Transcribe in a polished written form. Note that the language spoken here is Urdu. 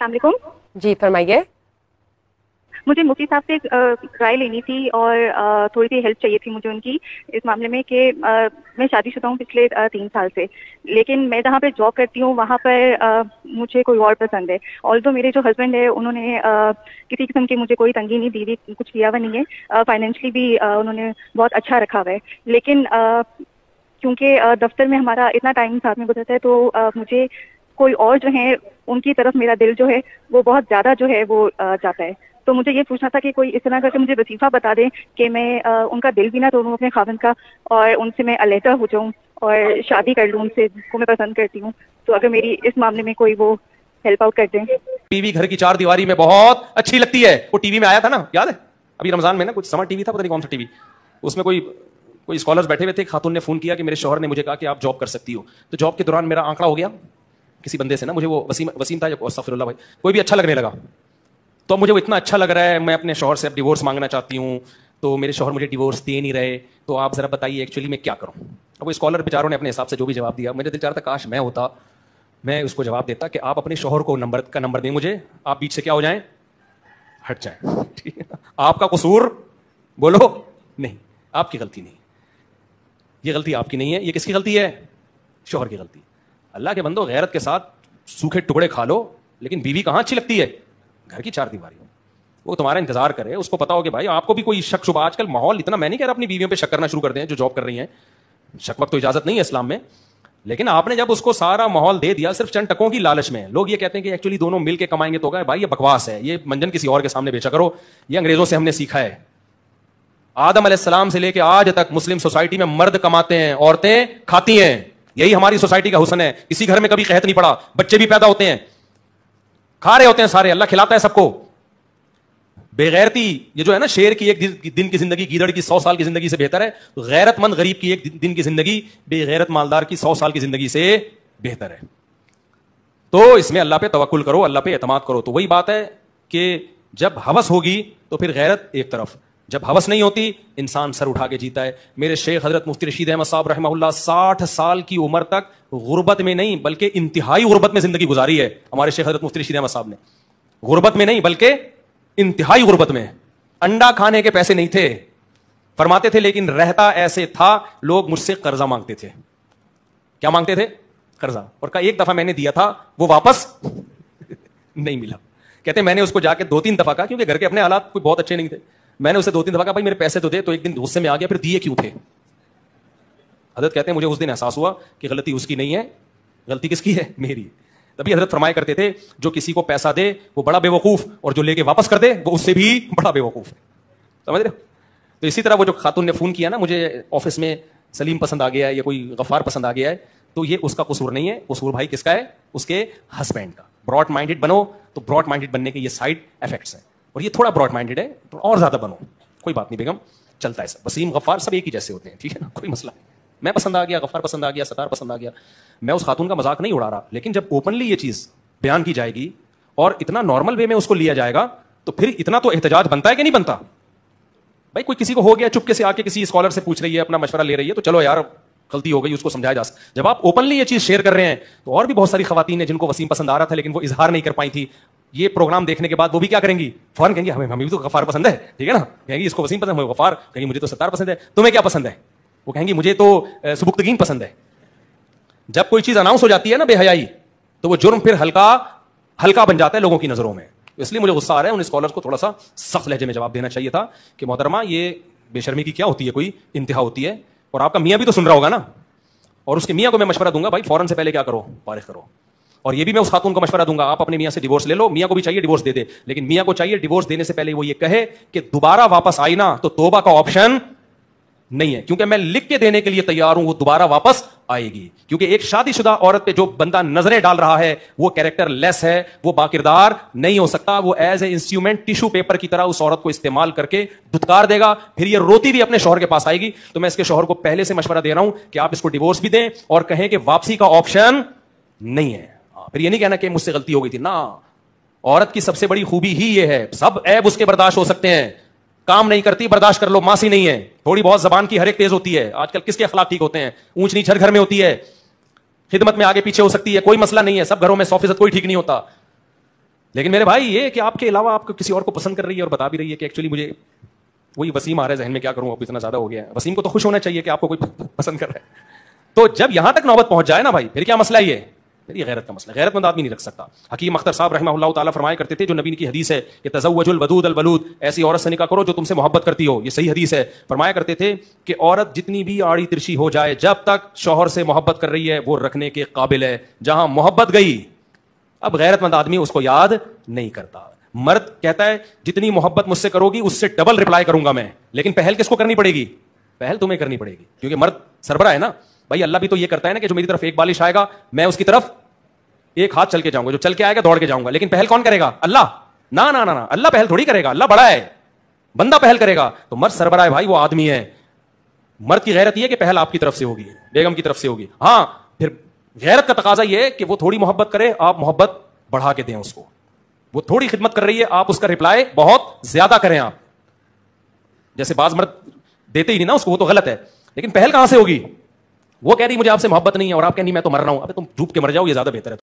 السلام علیکم. جی فرمائیے. مجھے مفتی صاحب سے رائے لینی تھی اور تھوڑی سی ہیلپ چاہیے تھی مجھے ان کی اس معاملے میں کہ میں شادی شدہ ہوں پچھلے 3 سال سے، لیکن میں جہاں پہ جاب کرتی ہوں وہاں پر مجھے کوئی اور پسند ہے. آلدو میرے جو ہسبینڈ ہے انہوں نے کسی قسم کی مجھے کوئی تنگی نہیں دی ہوئی، کچھ کیا ہوا نہیں ہے، فائنینشلی بھی انہوں نے بہت اچھا رکھا ہوا ہے. لیکن کیونکہ دفتر میں ہمارا اتنا ٹائم ساتھ میں گزرتا ہے تو مجھے کوئی اور جو ہے ان کی طرف میرا دل جو ہے وہ بہت زیادہ جو ہے وہ جاتا ہے. تو مجھے یہ پوچھنا تھا کہ کوئی اس طرح کر کے مجھے وظیفہ بتا دیں کہ میں ان کا دل بھی نہ توڑوں اپنے خاوند کا، اور ان سے میں علیحدہ ہو جاؤں اور شادی کر لوں ان سے جس کو میں پسند کرتی ہوں. تو اگر میری اس معاملے میں کوئی وہ ہیلپ آؤٹ کر دیں. ٹی وی گھر کی 4 دیواری میں بہت اچھی لگتی ہے. وہ ٹی وی میں آیا تھا نا، یاد ہے ابھی رمضان میں نا، کچھ سمر ٹی وی تھا، پتہ نہیں کون سا ٹی وی، اس میں کوئی اسکالرز بیٹھے ہوئے تھے. خاتون نے فون کیا کہ میرے شوہر نے مجھے کہا کہ آپ جاب کر سکتی ہو. تو جاب کے دوران میرا آنکڑا ہو گیا کسی بندے سے نا، مجھے وہ وسیم تھا، استغفر اللہ بھائی، کوئی بھی اچھا لگنے لگا. تو مجھے وہ اتنا اچھا لگ رہا ہے، میں اپنے شوہر سے اب ڈیورس مانگنا چاہتی ہوں، تو میرے شوہر مجھے ڈیورس دے نہیں رہے. تو آپ ذرا بتائیے ایکچولی میں کیا کروں. اب وہ اسکالر بیچاروں نے اپنے حساب سے جو بھی جواب دیا، میرے دل چاہ رہا تھا کاش میں ہوتا، میں اس کو جواب دیتا کہ آپ اپنے شوہر کو نمبر دیں مجھے، آپ بیچ سے کیا ہو جائیں، ہٹ جائیں. ٹھیک ہے، آپ کا قصور بولو نہیں، آپ کی غلطی نہیں، یہ غلطی آپ کی نہیں ہے. یہ کس کی غلطی ہے؟ شوہر کی غلطی. اللہ کے بندو، غیرت کے ساتھ سوکھے ٹکڑے کھا لو، لیکن بیوی کہاں اچھی لگتی ہے؟ گھر کی 4 دیواری. وہ تمہارا انتظار کرے، اس کو پتا ہو کہ بھائی آپ کو بھی کوئی شک شبہ. آج کل ماحول اتنا، میں نہیں کہہ رہا اپنی بیویوں پہ شک کرنا شروع کر دیں جو جاب کر رہی ہیں، شک وقت تو اجازت نہیں ہے اسلام میں، لیکن آپ نے جب اس کو سارا ماحول دے دیا صرف چند ٹکوں کی لالچ میں. لوگ یہ کہتے ہیں کہ ایکچولی دونوں مل کے کمائیں گے تو بھائی یہ بکواس ہے، یہ منجن کسی اور کے سامنے بیچا کرو، یہ انگریزوں سے ہم نے سیکھا ہے. آدم علیہ السلام سے لے کے آج تک مسلم سوسائٹی میں مرد کماتے ہیں، عورتیں کھاتی ہیں. یہی ہماری سوسائٹی کا حسن ہے. کسی گھر میں کبھی قحط نہیں پڑا، بچے بھی پیدا ہوتے ہیں، کھا رہے ہوتے ہیں سارے، اللہ کھلاتا ہے سب کو. بے غیرتی یہ جو ہے نا، شیر کی 1 دن کی زندگی گیدڑ کی 100 سال کی زندگی سے بہتر ہے. غیرت مند غریب کی 1 دن کی زندگی بے غیرت مالدار کی 100 سال کی زندگی سے بہتر ہے. تو اس میں اللہ پہ توکل کرو، اللہ پہ اعتماد کرو. تو وہی بات ہے کہ جب ہوس ہوگی تو پھر غیرت ایک طرف، جب ہوس نہیں ہوتی انسان سر اٹھا کے جیتا ہے. میرے شیخ حضرت مفتی رشید احمد صاحب رحمہ اللہ 60 سال کی عمر تک غربت میں نہیں بلکہ انتہائی غربت میں زندگی گزاری ہے. ہمارے شیخ حضرت مفتی رشید احمد صاحب نے غربت میں نہیں بلکہ انتہائی غربت میں. انڈا کھانے کے پیسے نہیں تھے، فرماتے تھے، لیکن رہتا ایسے تھا لوگ مجھ سے قرضہ مانگتے تھے. کیا مانگتے تھے؟ قرضہ. اور کہا 1 دفعہ میں نے دیا تھا وہ واپس نہیں ملا. کہتے میں نے اس کو جا کے 2-3 دفعہ کہا، کیونکہ گھر کے اپنے حالات کوئی بہت اچھے نہیں تھے، میں نے اسے 2-3 دفعہ کہا بھائی میرے پیسے تو دے. تو ایک دن غصے میں آ گیا، پھر دیے کیوں تھے؟ حضرت کہتے ہیں مجھے اس دن احساس ہوا کہ غلطی اس کی نہیں ہے، غلطی کس کی ہے؟ میری. تبھی حضرت فرمایا کرتے تھے جو کسی کو پیسہ دے وہ بڑا بے وقوف، اور جو لے کے واپس کر دے وہ اس سے بھی بڑا بے وقوف ہے. سمجھ رہے ہو؟ تو اسی طرح وہ جو خاتون نے فون کیا نا، مجھے آفس میں سلیم پسند آ گیا ہے یا کوئی غفار پسند آ گیا ہے، تو یہ اس کا قصور نہیں ہے. قصور بھائی کس کا ہے؟ اس کے ہسبینڈ کا. براڈ مائنڈیڈ بنو. تو براڈ مائنڈیڈ بننے کے یہ سائڈ افیکٹس ہیں، اور یہ تھوڑا براڈ مائنڈیڈ ہے تو اور زیادہ بنو. کوئی بات نہیں بیگم، چلتا ہے سب. وسیم غفار سب ایک ہی جیسے ہوتے ہیں، ٹھیک ہے نا، کوئی مسئلہ نہیں. میں پسند آ گیا، غفار پسند آ گیا، ستار پسند آ گیا. میں اس خاتون کا مذاق نہیں اڑا رہا، لیکن جب اوپنلی یہ چیز بیان کی جائے گی اور اتنا نارمل وے میں اس کو لیا جائے گا تو پھر اتنا تو احتجاج بنتا ہے کہ نہیں بنتا؟ بھائی کوئی کسی کو ہو گیا، چپکے سے آ کے کسی اسکالر سے پوچھ رہی ہے، اپنا مشورہ لے رہی ہے، تو چلو یار غلطی ہو گئی، اس کو سمجھایا جا سکتا. جب آپ اوپنلی یہ چیز شیئر کر رہے ہیں تو اور بھی بہت ساری خواتین ہیں جن کو وسیم پسند آ رہا تھا لیکن وہ اظہار نہیں کر پائی تھی. یہ پروگرام دیکھنے کے بعد وہ بھی کیا کریں گی؟ فوراً کہیں گی ہمیں بھی تو غفار پسند ہے، ٹھیک ہے نا. کہیں گی اس کو وسیم پسند ہے، غفار. کہیں گی مجھے تو ستار پسند ہے. تمہیں کیا پسند ہے؟ وہ کہیں گی مجھے تو سبکتگین پسند ہے. جب کوئی چیز اناؤنس ہو جاتی ہے نا بے حیائی، تو وہ جرم پھر ہلکا بن جاتا ہے لوگوں کی نظروں میں. اس لیے مجھے غصہ آ رہا ہے، ان اسکالرز کو تھوڑا سا سخت لہجے میں جواب دینا چاہیے تھا کہ محترمہ یہ بے شرمی کی کیا ہوتی ہے، کوئی انتہا ہوتی ہے. اور آپ کا میاں بھی تو سن رہا ہوگا نا، اور اس کے میاں کو میں مشورہ دوں گا بھائی فوراً سے پہلے کیا کرو، فارغ کرو. اور یہ بھی میں اس خاتون کو مشورہ دوں گا آپ اپنے میاں سے ڈیورس لے لو. میاں کو بھی چاہیے ڈیورس دے دے، لیکن میاں کو چاہیے ڈیورس دینے سے پہلے وہ یہ کہے کہ دوبارہ واپس آئی نا تو توبہ کا آپشن نہیں ہے، کیونکہ میں لکھ کے دینے کے لیے تیار ہوں وہ دوبارہ واپس آئے گی. کیونکہ ایک شادی شدہ عورت پہ جو بندہ نظریں ڈال رہا ہے وہ کیریکٹر لیس ہے، وہ باکردار نہیں ہو سکتا. وہ as a instrument tissue paper کی طرح اس عورت کو استعمال کر کے دھتکار دے گا، پھر یہ روتی بھی اپنے شوہر کے پاس آئے گی. تو میں اس کے شوہر کو پہلے سے مشورہ دے رہا ہوں کہ آپ اس کو ڈیورس بھی دیں اور کہیں کہ واپسی کا آپشن نہیں ہے. پھر یہ نہیں کہنا کہ مجھ سے غلطی ہو گئی تھی نا. عورت کی سب سے بڑی خوبی ہی یہ ہے، سب عیب اس کے برداشت ہو سکتے ہیں، کام نہیں کرتی برداشت کر لو، ماسی نہیں ہے، تھوڑی بہت زبان کی ہر ایک تیز ہوتی ہے. آج کل کس کے اخلاق ٹھیک ہوتے ہیں؟ اونچ نیچ ہر گھر میں ہوتی ہے، خدمت میں آگے پیچھے ہو سکتی ہے، کوئی مسئلہ نہیں ہے. سب گھروں میں 100% کوئی ٹھیک نہیں ہوتا. لیکن میرے بھائی یہ کہ آپ کے علاوہ آپ کو کسی اور کو پسند کر رہی ہے اور بتا بھی رہی ہے کہ ایکچولی مجھے وہی وسیم آ رہا ہے ذہن میں، کیا کروں اب اتنا زیادہ ہو گیا ہے. وسیم کو تو خوش ہونا چاہیے کہ آپ کو کوئی پسند کر رہا ہے. تو جب یہاں تک نوبت پہنچ جائے نا بھائی، پھر کیا مسئلہ یہ پھر یہ غیرت کا مسئلہ. غیرت مند آدمی نہیں رکھ سکتا. حکیم اختر صاحب رحمہ اللہ تعالیٰ فرمایا کرتے تھے، جو نبی کی حدیث ہے کہ تزوج الودود الولود، ایسی عورت سے نکاح کرو جو تم سے محبت کرتی ہو. یہ صحیح حدیث ہے. فرمایا کرتے تھے کہ عورت جتنی بھی آڑی ترشی ہو جائے، جب تک شوہر سے محبت کر رہی ہے وہ رکھنے کے قابل ہے. جہاں محبت گئی، اب غیرت مند آدمی اس کو یاد نہیں کرتا. مرد کہتا ہے جتنی محبت مجھ سے کرو گی اس سے ڈبل رپلائی کروں گا میں، لیکن پہل کس کو کرنی پڑے گی؟ پہل تمہیں کرنی پڑے گی، کیونکہ مرد سربراہ ہے نا بھائی. اللہ بھی تو یہ کرتا ہے نا کہ جو میری طرف ایک بالش آئے گا میں اس کی طرف ایک ہاتھ چل کے جاؤں گا، جو چل کے آئے گا دوڑ کے جاؤں گا. لیکن پہل کون کرے گا؟ اللہ. نا نا نا نا، اللہ پہل تھوڑی کرے گا، اللہ بڑا ہے، بندہ پہل کرے گا. تو مرد سربراہ ہے بھائی، وہ آدمی ہے. مرد کی غیرت یہ کہ پہل آپ کی طرف سے ہوگی، بیگم کی طرف سے ہوگی. ہاں پھر غیرت کا تقاضا یہ ہے کہ وہ تھوڑی محبت کرے، آپ محبت بڑھا کے دیں اس کو. وہ تھوڑی خدمت کر رہی ہے، آپ اس کا رپلائی بہت زیادہ کریں. آپ جیسے بعض مرد دیتے ہی نہیں نا اس کو، وہ تو غلط ہے. لیکن پہل کہاں سے ہوگی؟ وہ کہہ رہی مجھے آپ سے محبت نہیں ہے اور آپ کہہ نہیں میں تو مر رہا ہوں. ابے تم ڈوب کے مر جاؤ، یہ زیادہ بہتر ہے.